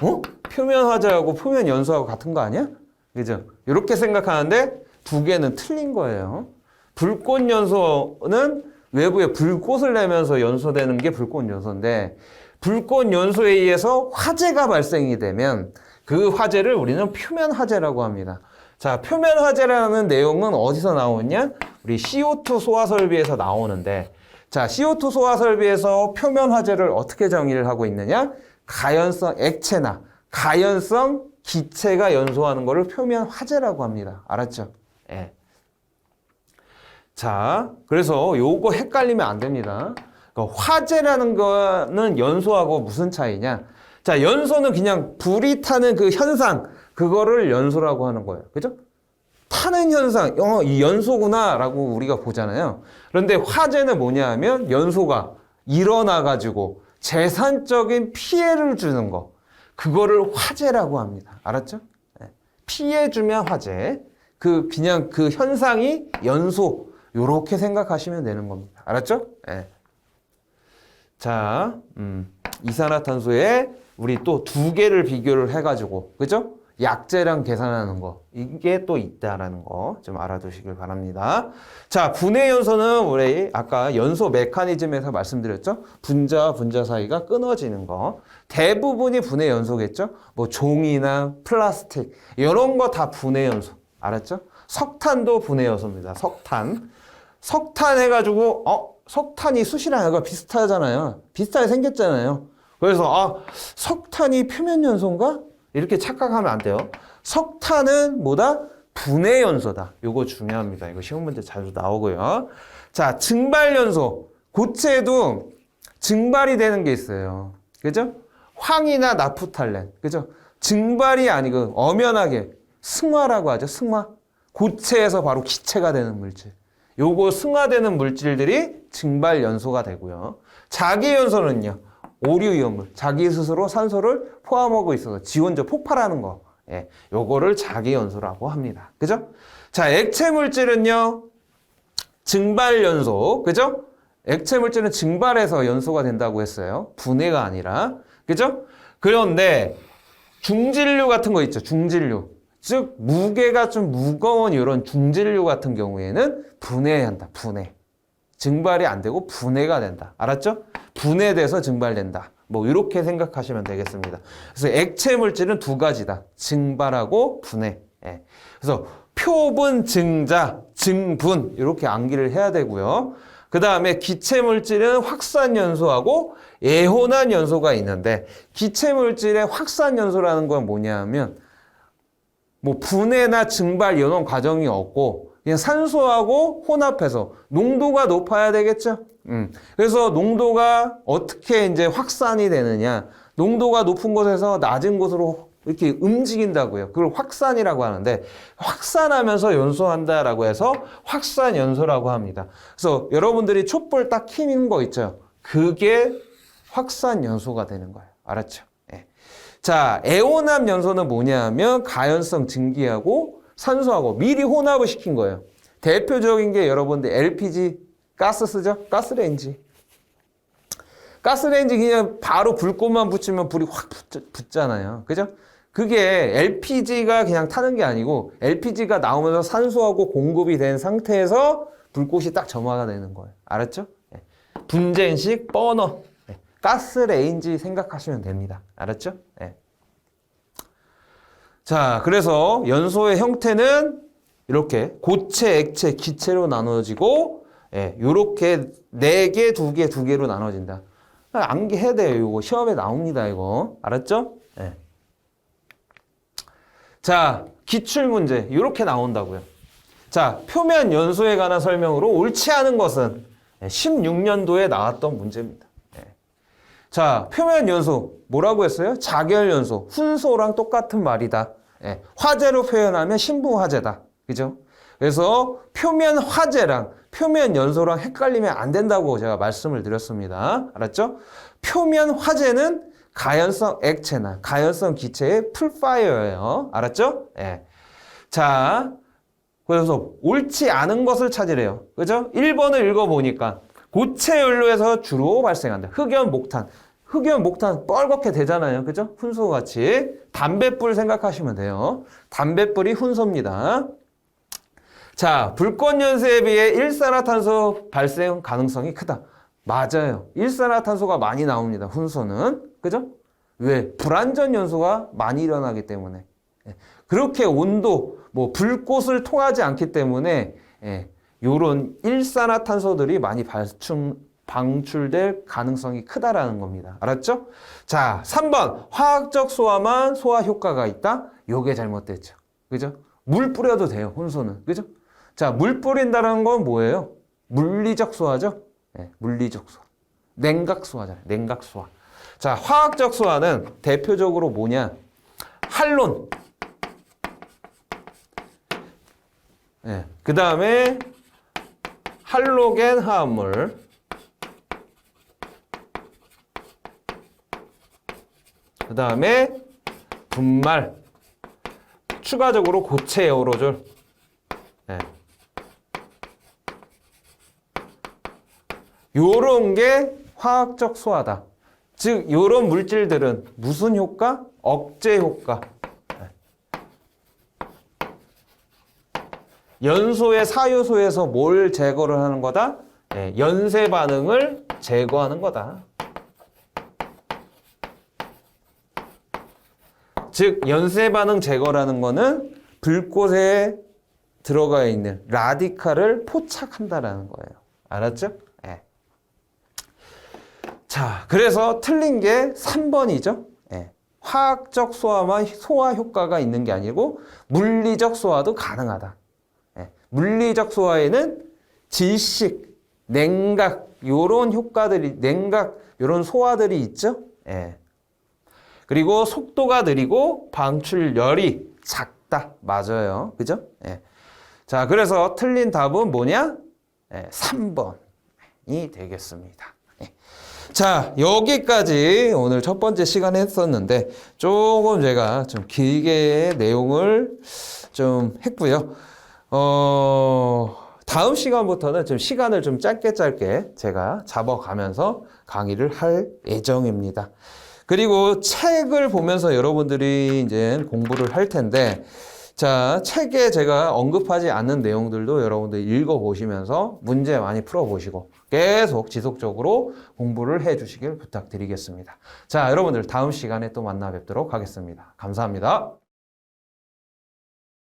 어? 표면 화재하고 표면 연소하고 같은 거 아니야? 그죠? 이렇게 생각하는데 두 개는 틀린 거예요. 불꽃 연소는 외부에 불꽃을 내면서 연소되는 게 불꽃 연소인데, 불꽃 연소에 의해서 화재가 발생이 되면 그 화재를 우리는 표면 화재라고 합니다. 자, 표면 화재라는 내용은 어디서 나오냐? 우리 CO2 소화 설비에서 나오는데, 자, CO2 소화 설비에서 표면 화재를 어떻게 정의를 하고 있느냐? 가연성 액체나 가연성 기체가 연소하는 것을 표면 화재라고 합니다. 알았죠? 예. 자, 그래서 요거 헷갈리면 안 됩니다. 그러니까 화재라는 거는 연소하고 무슨 차이냐? 자, 연소는 그냥 불이 타는 그 현상, 그거를 연소라고 하는 거예요. 그죠? 타는 현상, 이 연소구나 라고 우리가 보잖아요. 그런데 화재는 뭐냐 하면 연소가 일어나가지고 재산적인 피해를 주는 거, 그거를 화재라고 합니다. 알았죠? 피해 주면 화재. 그냥 그 현상이 연소. 요렇게 생각하시면 되는 겁니다. 알았죠? 네. 자, 이산화탄소에 우리 또 두 개를 비교를 해가지고, 그죠? 약재량 계산하는 거, 이게 또 있다라는 거 좀 알아두시길 바랍니다. 자, 분해 연소는 우리 아까 연소 메커니즘에서 말씀드렸죠? 분자와 분자 사이가 끊어지는 거. 대부분이 분해 연소겠죠? 뭐 종이나 플라스틱, 이런 거 다 분해 연소. 알았죠? 석탄도 분해 연소입니다. 석탄 해가지고, 석탄이 숯이랑 이거 비슷하잖아요. 비슷하게 생겼잖아요. 그래서, 석탄이 표면 연소인가? 이렇게 착각하면 안 돼요. 석탄은 뭐다? 분해 연소다. 이거 중요합니다. 이거 시험 문제 자주 나오고요. 자, 증발 연소. 고체에도 증발이 되는 게 있어요. 그죠? 황이나 나프탈렌. 그죠? 증발이 아니고 엄연하게 승화라고 하죠. 승화. 고체에서 바로 기체가 되는 물질. 요거 승화되는 물질들이 증발 연소가 되고요. 자기 연소는요. 오류 이온물. 자기 스스로 산소를 포함하고 있어서 지원적 폭발하는 거. 예, 요거를 자기 연소라고 합니다. 그죠? 자, 액체 물질은요. 증발 연소. 그죠? 액체 물질은 증발해서 연소가 된다고 했어요. 분해가 아니라. 그죠? 그런데 중질류 같은 거 있죠. 중질류. 즉 무게가 좀 무거운 이런 중질류 같은 경우에는 분해한다. 분해. 증발이 안 되고 분해가 된다. 알았죠? 분해돼서 증발된다. 뭐 이렇게 생각하시면 되겠습니다. 그래서 액체 물질은 두 가지다. 증발하고 분해. 예. 그래서 표분, 증자, 증분 이렇게 암기를 해야 되고요. 그 다음에 기체물질은 확산연소하고 애혼한 연소가 있는데 기체물질의 확산연소라는 건 뭐냐면 뭐 분해나 증발 연원 과정이 없고 그냥 산소하고 혼합해서 농도가 높아야 되겠죠. 그래서 농도가 어떻게 이제 확산이 되느냐? 농도가 높은 곳에서 낮은 곳으로 이렇게 움직인다고요. 그걸 확산이라고 하는데 확산하면서 연소한다라고 해서 확산연소라고 합니다. 그래서 여러분들이 촛불 딱 켜는 거 있죠. 그게 확산연소가 되는 거예요. 알았죠? 예. 자, 애혼합 연소는 뭐냐면 가연성 증기하고 산소하고 미리 혼합을 시킨 거예요. 대표적인 게 여러분들 LPG 가스 쓰죠? 가스레인지. 가스레인지 그냥 바로 불꽃만 붙이면 불이 확 붙잖아요. 그죠? 그게 LPG가 그냥 타는 게 아니고 LPG가 나오면서 산소하고 공급이 된 상태에서 불꽃이 딱 점화가 되는 거예요. 알았죠? 네. 분쟁식 버너. 네. 가스레인지 생각하시면 됩니다. 알았죠? 네. 자, 그래서 연소의 형태는 이렇게 고체, 액체, 기체로 나눠지고 요렇게 4개, 2개, 2개로 나눠진다. 암기해야 돼요. 이거 시험에 나옵니다. 이거. 알았죠? 네. 자, 기출문제 이렇게 나온다고요. 자, 표면 연소에 관한 설명으로 옳지 않은 것은 16년도에 나왔던 문제입니다. 자, 표면 연소 뭐라고 했어요? 자결 연소, 훈소랑 똑같은 말이다. 화재로 표현하면 신부 화재다. 그죠? 그래서 표면 화재랑 표면 연소랑 헷갈리면 안 된다고 제가 말씀을 드렸습니다. 알았죠? 표면 화재는 가연성 액체나 가연성 기체의 풀파이어예요. 알았죠? 예. 자, 그래서 옳지 않은 것을 찾으래요. 그죠? 1번을 읽어보니까 고체 연료에서 주로 발생한다. 흑연, 목탄. 흑연, 목탄 뻘겋게 되잖아요. 그죠? 훈소같이. 담뱃불 생각하시면 돼요. 담뱃불이 훈소입니다. 자, 불꽃 연소에 비해 일산화탄소 발생 가능성이 크다. 맞아요. 일산화탄소가 많이 나옵니다. 훈소는. 그죠? 왜? 불완전 연소가 많이 일어나기 때문에. 그렇게 온도, 뭐 불꽃을 통하지 않기 때문에 요런 일산화탄소들이 많이 방출될 가능성이 크다라는 겁니다. 알았죠? 자, 3번. 화학적 소화만 소화 효과가 있다? 요게 잘못됐죠. 그죠? 물 뿌려도 돼요. 훈소는. 그죠? 자, 물 뿌린다는 건 뭐예요? 물리적 소화죠? 네, 물리적 소화. 냉각 소화잖아요. 냉각 소화. 자, 화학적 소화는 대표적으로 뭐냐? 할론. 네, 그 다음에 할로겐 화합물. 그 다음에 분말. 추가적으로 고체 에어로졸. 네. 요런 게 화학적 소화다. 즉, 요런 물질들은 무슨 효과? 억제 효과. 연소의 사요소에서 뭘 제거를 하는 거다? 연쇄 반응을 제거하는 거다. 즉, 연쇄 반응 제거라는 거는 불꽃에 들어가 있는 라디칼을 포착한다라는 거예요. 알았죠? 네. 자, 그래서 틀린 게 3번이죠. 화학적 소화만 소화 효과가 있는 게 아니고 물리적 소화도 가능하다. 물리적 소화에는 질식, 냉각 요런 효과들이 냉각 요런 소화들이 있죠. 그리고 속도가 느리고 방출열이 작다. 맞아요. 그죠? 자, 그래서 틀린 답은 뭐냐? 3번이 되겠습니다. 자, 여기까지 오늘 첫 번째 시간에 했었는데 조금 제가 좀 길게 내용을 좀 했고요. 다음 시간부터는 좀 시간을 좀 짧게 제가 잡아가면서 강의를 할 예정입니다. 그리고 책을 보면서 여러분들이 이제 공부를 할 텐데, 자, 책에 제가 언급하지 않는 내용들도 여러분들 읽어보시면서 문제 많이 풀어보시고 계속 지속적으로 공부를 해주시길 부탁드리겠습니다. 자, 여러분들 다음 시간에 또 만나 뵙도록 하겠습니다. 감사합니다.